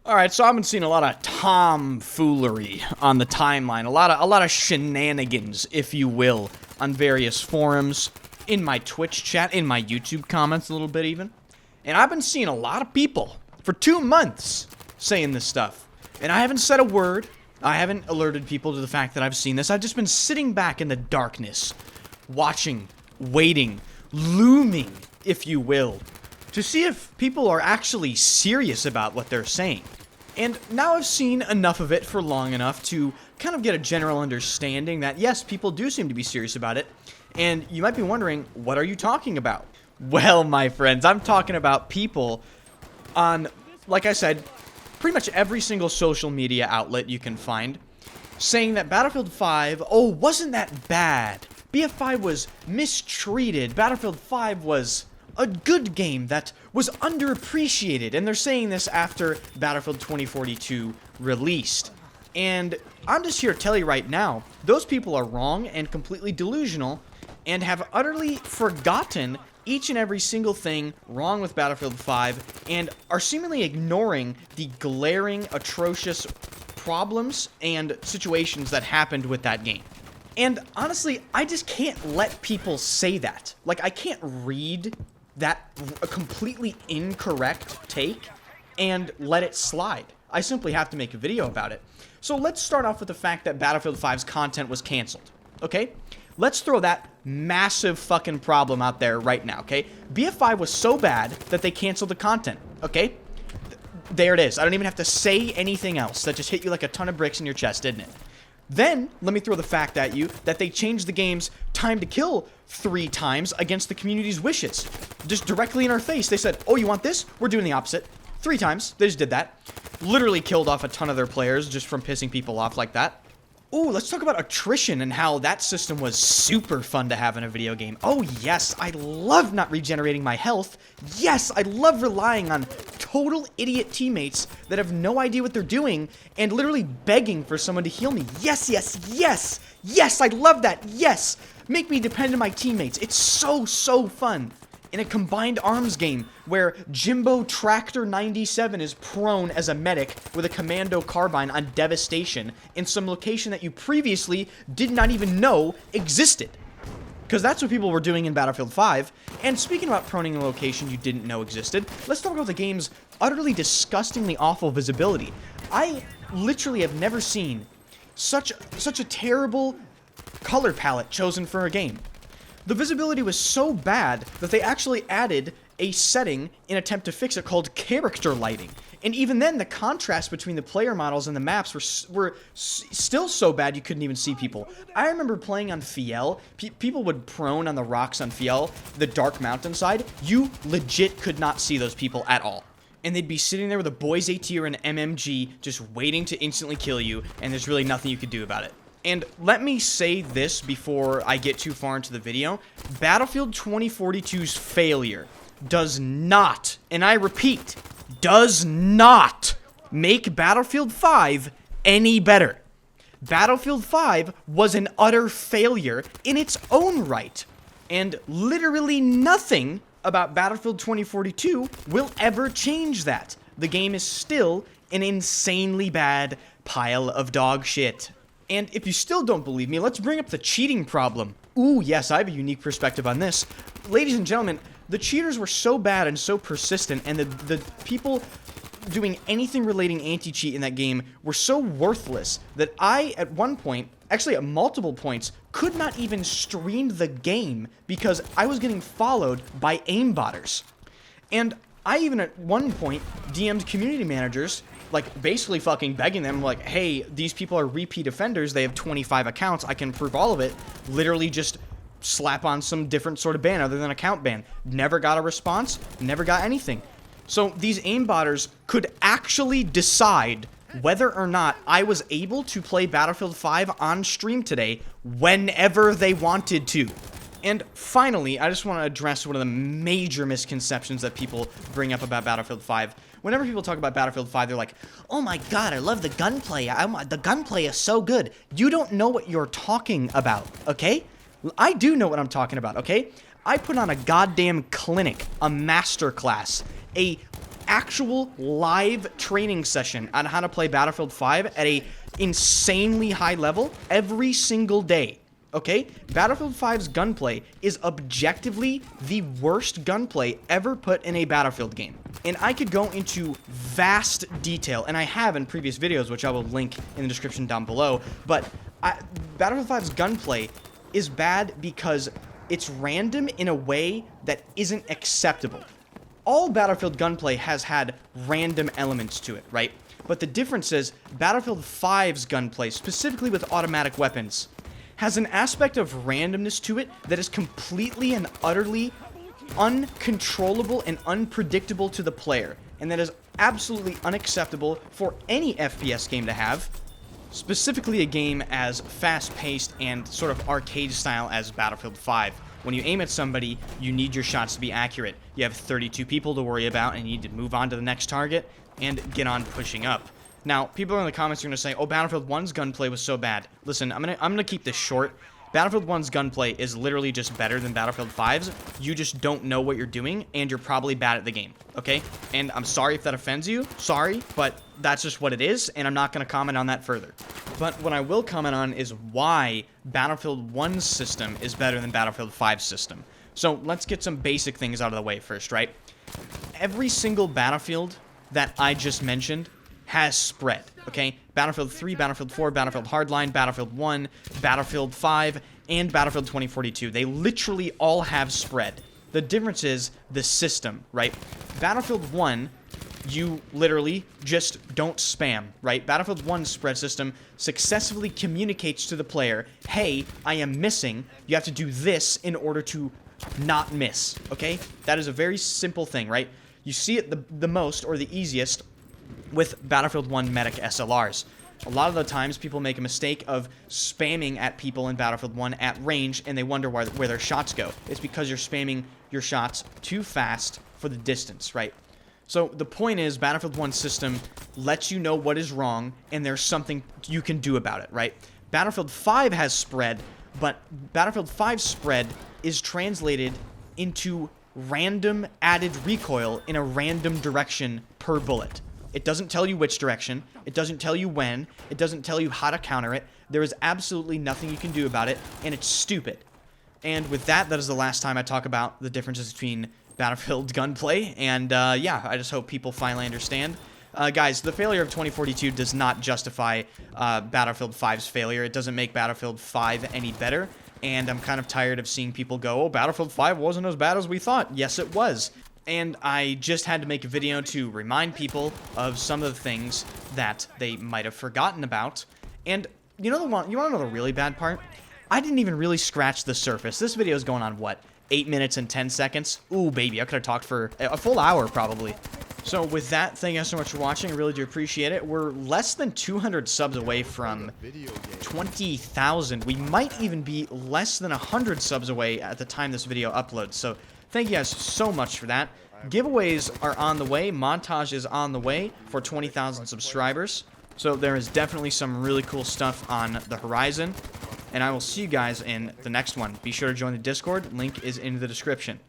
Alright, so I've been seeing a lot of tomfoolery on the timeline. A lot of shenanigans, if you will, on various forums, in my Twitch chat, in my YouTube comments a little bit even. And I've been seeing a lot of people for 2 months saying this stuff. And I haven't said a word. I haven't alerted people to the fact that I've seen this. I've just been sitting back in the darkness, watching, waiting, looming, if you will, to see if people are actually serious about what they're saying. And now I've seen enough of it for long enough to kind of get a general understanding that, yes, people do seem to be serious about it. And you might be wondering, what are you talking about? Well, my friends, I'm talking about people on, like I said, pretty much every single social media outlet you can find, saying that Battlefield 5, oh, wasn't that bad? BF5 was mistreated. Battlefield 5 was a good game that was underappreciated, and they're saying this after Battlefield 2042 released. And I'm just here to tell you right now, those people are wrong and completely delusional and have utterly forgotten each and every single thing wrong with Battlefield 5 and are seemingly ignoring the glaring, atrocious problems and situations that happened with that game. And honestly, I just can't let people say that. Like, I can't read that a completely incorrect take and let it slide. I simply have to make a video about it. So let's start off with the fact that Battlefield 5's content was canceled, okay? Let's throw that massive fucking problem out there right now, okay? BF5 was so bad that they canceled the content, okay? There it is. I don't even have to say anything else. That just hit you like a ton of bricks in your chest, didn't it? Then, let me throw the fact at you that they changed the game's time to kill 3 times against the community's wishes. Just directly in our face, they said, oh, you want this? We're doing the opposite. 3 times. They just did that. Literally killed off a ton of their players just from pissing people off like that. Ooh, let's talk about attrition and how that system was super fun to have in a video game. Oh yes, I love not regenerating my health. Yes, I love relying on total idiot teammates that have no idea what they're doing and literally begging for someone to heal me. Yes, yes, yes, yes, I love that, yes. Make me depend on my teammates. It's so fun. In a combined arms game where Jimbo Tractor 97 is prone as a medic with a commando carbine on devastation in some location that you previously did not even know existed. Because that's what people were doing in Battlefield 5. And speaking about proning a location you didn't know existed, let's talk about the game's utterly disgustingly awful visibility. I literally have never seen such a terrible color palette chosen for a game. The visibility was so bad that they actually added a setting in an attempt to fix it called character lighting. And even then, the contrast between the player models and the maps were still so bad you couldn't even see people. I remember playing on VIII. People would prone on the rocks on VIII, the dark mountainside. You legit could not see those people at all. And they'd be sitting there with a Boys AT or an MMG just waiting to instantly kill you, and there's really nothing you could do about it. And let me say this before I get too far into the video. Battlefield 2042's failure does not, and I repeat, does not make Battlefield 5 any better. Battlefield 5 was an utter failure in its own right. And literally nothing about Battlefield 2042 will ever change that. The game is still an insanely bad pile of dog shit. And if you still don't believe me, let's bring up the cheating problem. Ooh, yes, I have a unique perspective on this. Ladies and gentlemen, the cheaters were so bad and so persistent, and the people doing anything relating anti-cheat in that game were so worthless that I, at one point, actually at multiple points, could not even stream the game because I was getting followed by aimbotters. And I even at one point DM'd community managers, like basically fucking begging them, like, hey, these people are repeat offenders, they have 25 accounts, I can prove all of it. Literally just slap on some different sort of ban other than account ban. Never got a response, never got anything. So these aimbotters could actually decide whether or not I was able to play Battlefield 5 on stream today whenever they wanted to. And finally, I just want to address one of the major misconceptions that people bring up about Battlefield 5. Whenever people talk about Battlefield 5, they're like, oh my god, I love the gunplay. The gunplay is so good. You don't know what you're talking about, okay? I do know what I'm talking about, okay? I put on a goddamn clinic, a masterclass, a actual live training session on how to play Battlefield 5 at a insanely high level every single day. Okay? Battlefield 5's gunplay is objectively the worst gunplay ever put in a Battlefield game. And I could go into vast detail, and I have in previous videos, which I will link in the description down below, but Battlefield 5's gunplay is bad because it's random in a way that isn't acceptable. All Battlefield gunplay has had random elements to it, right? But the difference is Battlefield 5's gunplay, specifically with automatic weapons, has an aspect of randomness to it that is completely and utterly uncontrollable and unpredictable to the player, and that is absolutely unacceptable for any FPS game to have, specifically a game as fast-paced and sort of arcade style as Battlefield 5. When you aim at somebody, you need your shots to be accurate. You have 32 people to worry about, and you need to move on to the next target and get on pushing up. Now, people in the comments are going to say, oh, Battlefield 1's gunplay was so bad. Listen, I'm gonna keep this short. Battlefield 1's gunplay is literally just better than Battlefield 5's. You just don't know what you're doing, and you're probably bad at the game, okay? And I'm sorry if that offends you. Sorry, but that's just what it is, and I'm not going to comment on that further. But what I will comment on is why Battlefield 1's system is better than Battlefield 5's system. So let's get some basic things out of the way first, right? Every single Battlefield that I just mentioned has spread, okay? Battlefield 3, Battlefield 4, Battlefield Hardline, Battlefield 1, Battlefield 5, and Battlefield 2042. They literally all have spread. The difference is the system, right? Battlefield 1, you literally just don't spam, right? Battlefield 1's spread system successfully communicates to the player, hey, I am missing. You have to do this in order to not miss, okay? That is a very simple thing, right? You see it the most, or the easiest, with Battlefield 1 medic SLRs. A lot of the times people make a mistake of spamming at people in Battlefield 1 at range, and they wonder where their shots go. It's because you're spamming your shots too fast for the distance, right? So the point is, Battlefield 1 system lets you know what is wrong, and there's something you can do about it, right? Battlefield 5 has spread, but Battlefield 5's spread is translated into random added recoil in a random direction per bullet. It doesn't tell you which direction. It doesn't tell you when. It doesn't tell you how to counter it. There is absolutely nothing you can do about it, and it's stupid. And with that, that is the last time I talk about the differences between Battlefield gunplay, and yeah, I just hope people finally understand. Guys, the failure of 2042 does not justify Battlefield 5's failure. It doesn't make Battlefield 5 any better, and I'm kind of tired of seeing people go, oh, Battlefield 5 wasn't as bad as we thought. Yes, it was. And I just had to make a video to remind people of some of the things that they might have forgotten about. And you want to know the really bad part? I didn't even really scratch the surface. This video is going on, what, 8 minutes and 10 seconds? Ooh, baby, I could have talked for a full hour, probably. So with that, thank you guys so much for watching. I really do appreciate it. We're less than 200 subs away from 20,000. We might even be less than 100 subs away at the time this video uploads. So thank you guys so much for that. Giveaways are on the way. Montage is on the way for 20,000 subscribers. So there is definitely some really cool stuff on the horizon. And I will see you guys in the next one. Be sure to join the Discord. Link is in the description.